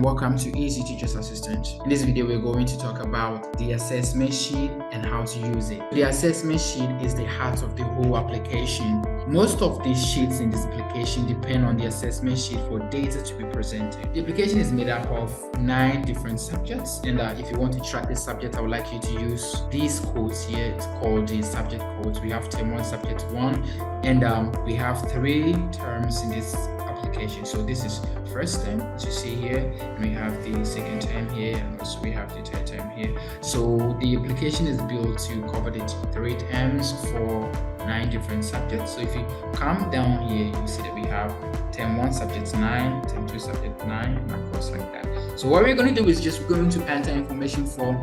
and welcome to Easy Teachers Assistant. In this video, we're going to talk about the assessment sheet and how to use it. The assessment sheet is the heart of the whole application. Most of the sheets in this application depend on the assessment sheet for data to be presented. The application is made up of 9 different subjects, and if you want to track the subject, I would like you to use these codes here. It's called the subject codes. We have term 1, subject 1, and we have 3 terms in this application. So this is first term, as you see here, and we have the second term here, and also we have the third term here. So the application is built to cover the 3 terms for 9 different subjects. So if you come down here, you see that we have term 1 subject 9, term 2 subject 9, and of course like that. So what we're going to do is just we're going to enter information for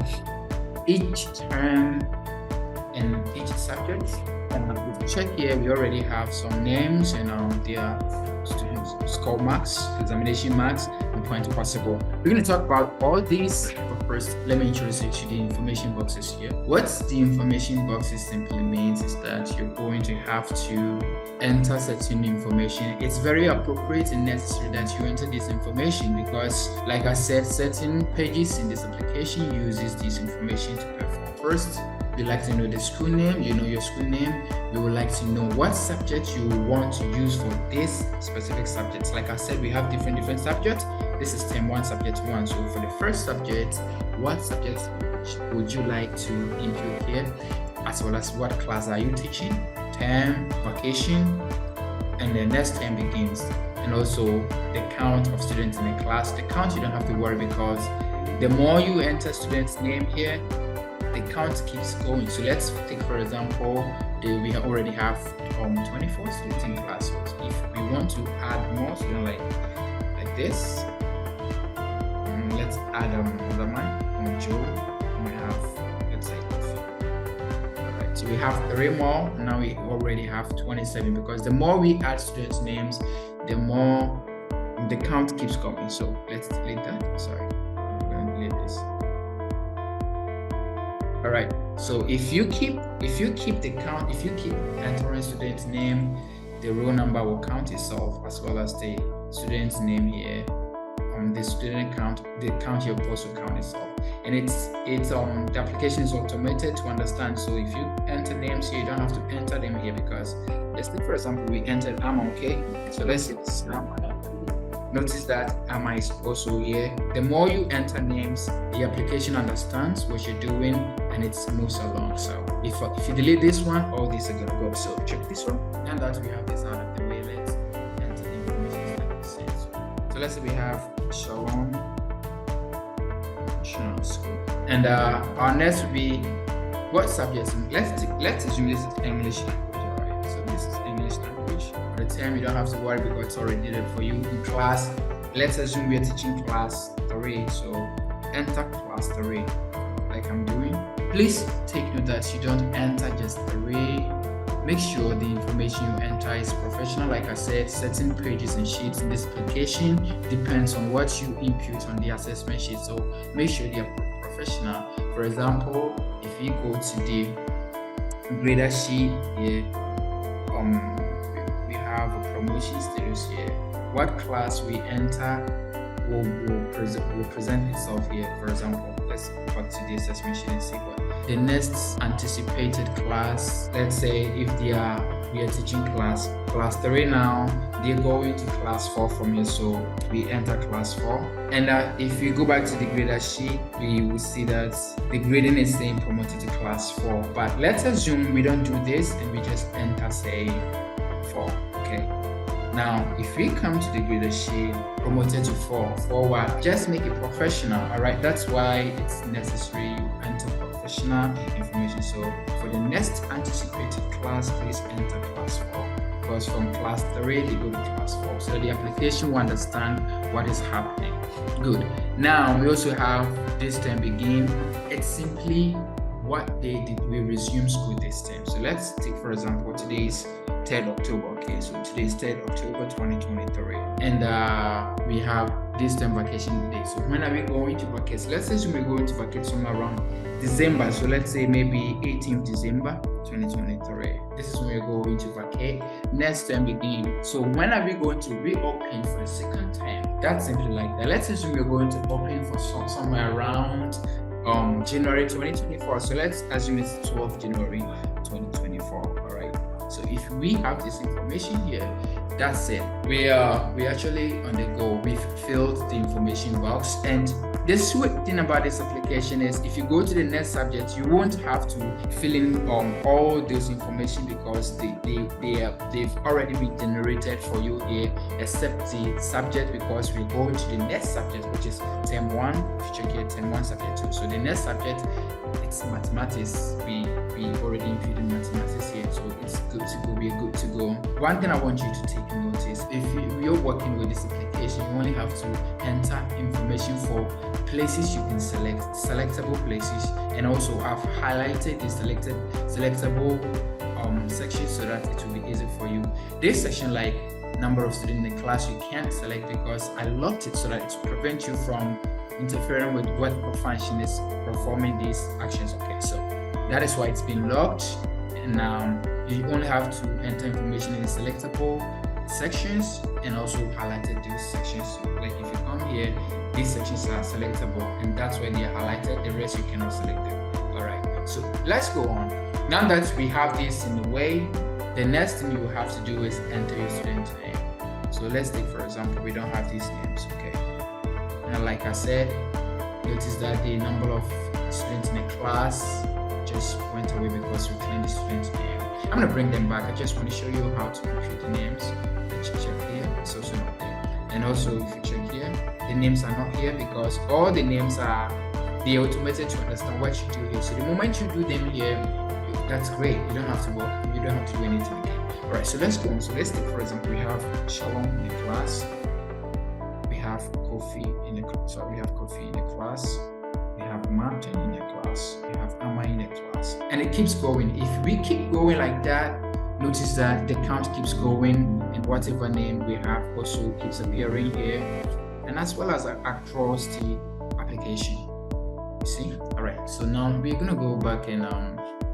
each term and each subject. And if you check here, we already have some names and their students' score marks, examination marks, and point possible. We're going to talk about all these, but first, let me introduce you to the information boxes here. What the information boxes simply means is that you're going to have to enter certain information. It's very appropriate and necessary that you enter this information because, like I said, certain pages in this application uses this information to perform. First, you like to know the school name, you know your school name. You would like to know what subject you want to use for this specific subject. Like I said, we have different subjects. This is term 1, subject 1. So for the first subject, what subject would you like to input here, as well as what class are you teaching, term, vacation, and the next term begins, and also the count of students in the class. The count you don't have to worry because the more you enter students' name here, the count keeps going. So let's take, for example, we already have 24 students in class. If we want to add more students like this, let's add another one, Joe, and we have, let's say, Kofi. All right, so we have 3 more. Now we already have 27 because the more we add students' names, the more the count keeps coming. So let's delete that. Sorry, I'm going to delete this. All right, so if you keep the count, if you keep entering student's name, the row number will count itself, as well as the student's name here. The student count, the count here will also count itself. And the application is automated to understand. So if you enter names here, you don't have to enter them here because let's say, for example, we entered Amma, okay? So let's say this is Amma. Notice that Amma is also here. The more you enter names, the application understands what you're doing and it moves along. So if you delete this one, all these are gonna go. So check this one. Now that we have this out of the way, let's enter the information that makes sense. So let's say we have Shalom School, and our next will be what subjects. Let's assume this is English language. Alright, so this is English language. For the term, you don't have to worry because it's already did it for you. In class, let's assume we're teaching class 3, so enter class 3 like I'm doing. Please take note that you don't enter just 3. Make sure the information you enter is professional. Like I said, certain pages and sheets in this application depends on what you input on the assessment sheet. So make sure they are professional. For example, if you go to the grader sheet here, we have a promotion status here. What class we enter will present itself here. For example, let's go back to the assessment sheet and see what the next anticipated class. Let's say if we are teaching class 3 now, they're going to class 4 from here, so we enter class 4. And if we go back to the grader sheet, we will see that the grading is saying promoted to class 4. But let's assume we don't do this and we just enter, say, 4. Okay. Now, if we come to the grader sheet, promoted to 4 what? Just make it professional. All right, that's why it's necessary you enter professional information. So for the next anticipated class, please enter class 4 because from class 3 they go to class 4, so the application will understand what is happening. Good. Now we also have this term begin. It's simply what day did we resume school this term. So let's take, for example, today is 3rd October. Okay, so today is 3rd October 2023, and we have this term vacation day. So when are we going to vacate? Let's assume we're going to vacate somewhere around December. So let's say maybe 18th December 2023. This is when we're going to vacate. Next term begin. So when are we going to reopen for the second term? That's simply like that. Let's assume you're going to open for somewhere around January 2024. So let's assume it's 12th January 2024. All right. So if we have this information here, that's it. We actually on the go. We've filled the information box, and the sweet thing about this application is if you go to the next subject, you won't have to fill in all those information because they've already been generated for you here, except the subject, because we're going to the next subject, which is term 1. If you check here, term 1 subject 2. So the next subject, it's mathematics. We already included mathematics here, so it's good to go. We're good to go. One thing I want you to take notice: if you're working with this application, you only have to enter information for places you can select, selectable places, and also I've highlighted the selectable sections so that it will be easy for you. This section, like number of students in the class, you can't select because I locked it so that it will prevent you from interfering with what function is performing these actions. Okay, so that is why it's been locked, and now you only have to enter information in the selectable sections and also highlighted these sections. Like if you come here, these sections are selectable, and that's why they are highlighted. The rest you cannot select them. All right, so let's go on. Now that we have this in the way, the next thing you have to do is enter your student name. So let's take, for example, we don't have these names. Okay, and like I said, notice that the number of students in the class just went away because we cleaned the student name. I'm gonna bring them back. I just want to show you how to compute the names. Let's check here, it's also not there. And also if you check here, the names are not here because all the names are automated to understand what you do here. So the moment you do them here, that's great. You don't have to work, you don't have to do anything again. All right, so let's go on. So let's take, for example, we have Shalom in the class, we have Kofi in the class, so we have Kofi in the class, we have Martin in the class, we have Amma in the class, and it keeps going. If we keep going like that, notice that the count keeps going, and whatever name we have also keeps appearing here, and as well as across the application. You see? All right, so now we're gonna go back and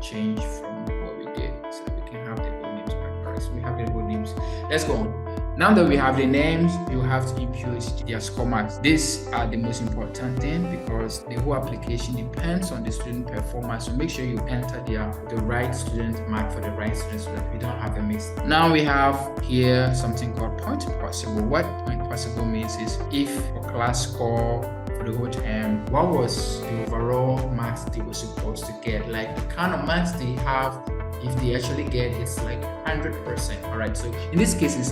change from what we did so that we can have the old names back. All right, so we have the old names. Let's go on. Now that we have the names, you have to impute their score marks. These are the most important thing because the whole application depends on the student performance. So make sure you enter the right student mark for the right student so that we don't have a mix. Now we have here something called point possible. What point possible means is if a class score for the whole term, what was the overall marks they were supposed to get? Like the kind of marks they have, if they actually get, it's like 100%. All right, so in this case it's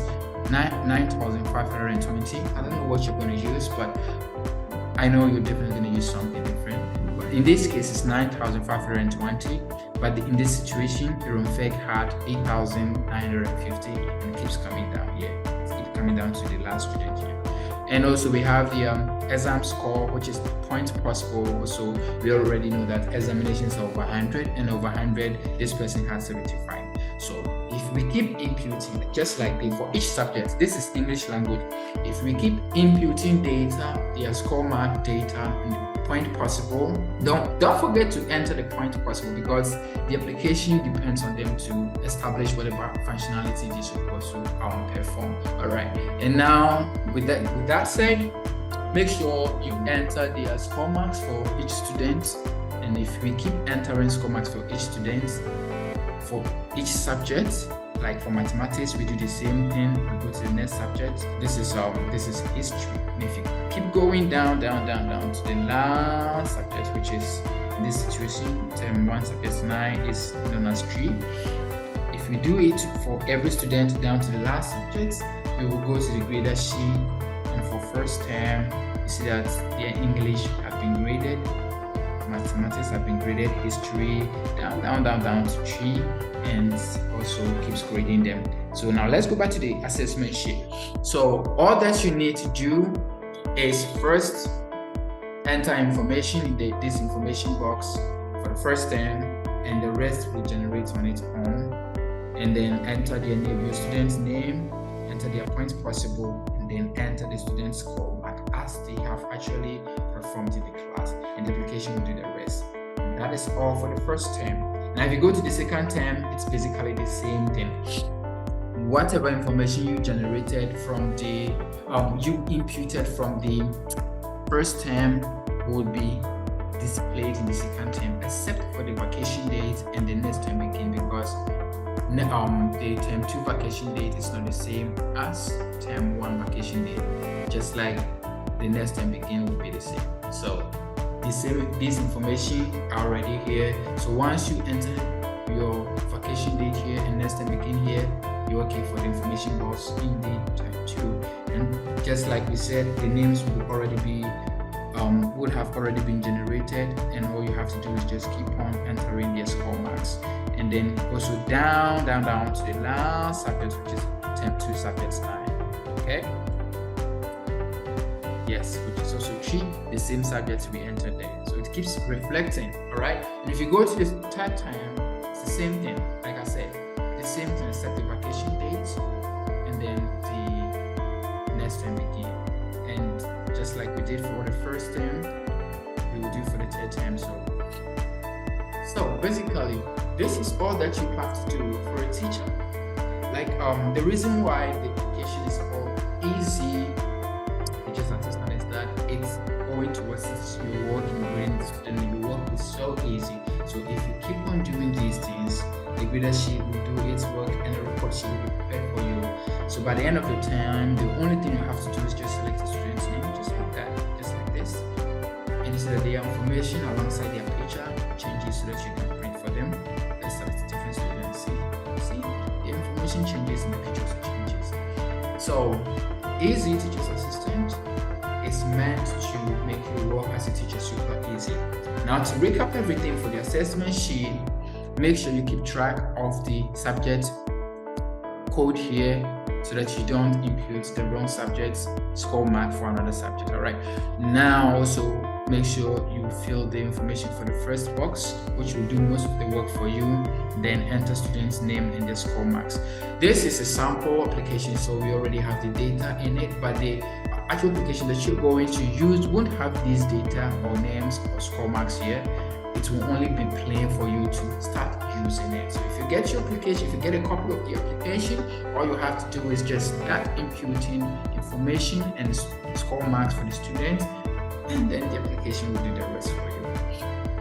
9,520. I don't know what you're going to use, but I know you're definitely going to use something different. But in this case, it's 9,520. But in this situation, Irumfeg had 8,950, and it keeps coming down here. It keeps coming down to the last student here. And also we have the exam score, which is point possible. So we already know that examinations are over 100, and over 100, this person has 75. So if we keep imputing, just like for each subject, this is English language. If we keep imputing data, their score mark data, and the point possible, don't forget to enter the point possible because the application depends on them to establish whatever functionality they're supposed to perform. All right, and now with that said, make sure you enter their score marks for each student. And if we keep entering score marks for each student for each subject, like for mathematics, we do the same thing. We go to the next subject. This is history. And if you keep going down to the last subject, which is in this situation, term 1 subject 9 is known as 3. If we do it for every student down to the last subject, we will go to the grader sheet, and for first term, you see that their English have been graded, mathematics have been graded, history down to 3, and also keeps grading them. So now let's go back to the assessment sheet. So all that you need to do is first enter information in this information box for the first term, and the rest will generate on its own. And then enter their name, your student's name, enter their points possible, and then enter the student's score mark as they have actually performed in the class, and the application will do the rest. And that is all for the first term. Now if you go to the second term, it's basically the same thing. whatever information you generated from the you imputed from the first term will be displayed in the second term, except for the vacation date and the next term again, because the term 2 vacation date is not the same as term 1 vacation date, just like the next term begin will be the same. So this information are already here. So once you enter your vacation date here and next term begin here, you're okay for the information box in the term 2. And just like we said, the names will already be would have already been generated, and all you have to do is just keep on entering their score marks, and then also down to the last subject, which is term 2 subject 9. Okay, yes, which is also the same subjects we entered there, so it keeps reflecting. All right, and if you go to the third time, it's the same thing. Like I said, the same thing except the vacation date and then the next term begin. And just like we did for the first term, we will do for the third term. So basically, this is all that you have to do for a teacher. Like the reason why the application is called Easy Teachers Assistant is that it's going to assist your work in grading the student, and your work is so easy. So if you keep on doing these things, the grader sheet will do its work and the report sheet will be prepared for you. So by the end of the time, the only thing you have to do is just select the student's name, just like that, just like this. And instead of their information alongside their picture, changes so that you can print for them. Let's select the different students. See, the information changes and the picture also changes. So, Easy Teachers Assistant is meant to make your work as a teacher super easy. Now, to recap everything for the assessment sheet, make sure you keep track of the subject code here so that you don't impute the wrong subject's score mark for another subject. All right, now also make sure you fill the information for the first box, which will do most of the work for you, then enter student's name and their score marks. This is a sample application, so we already have the data in it, but the actual application that you're going to use won't have these data or names or score marks here. It will only be plain for you to start using it. So if you get your application, if you get a copy of the application, all you have to do is just start imputing information and score marks for the student, and then the application will do the rest for you.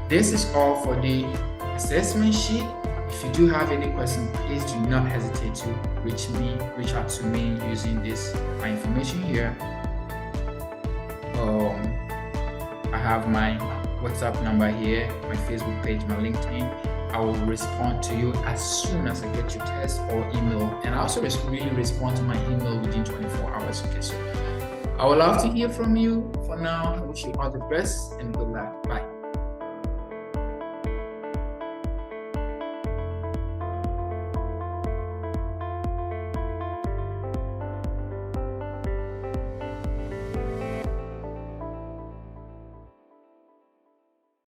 This is all for the assessment sheet. If you do have any questions, please do not hesitate to reach out to me using my information here. I have my WhatsApp number here, my Facebook page, my LinkedIn. I will respond to you as soon as I get your test or email, and I also really respond to my email within 24 hours. Okay, so I would love to hear from you. For now, I wish you all the best and good luck.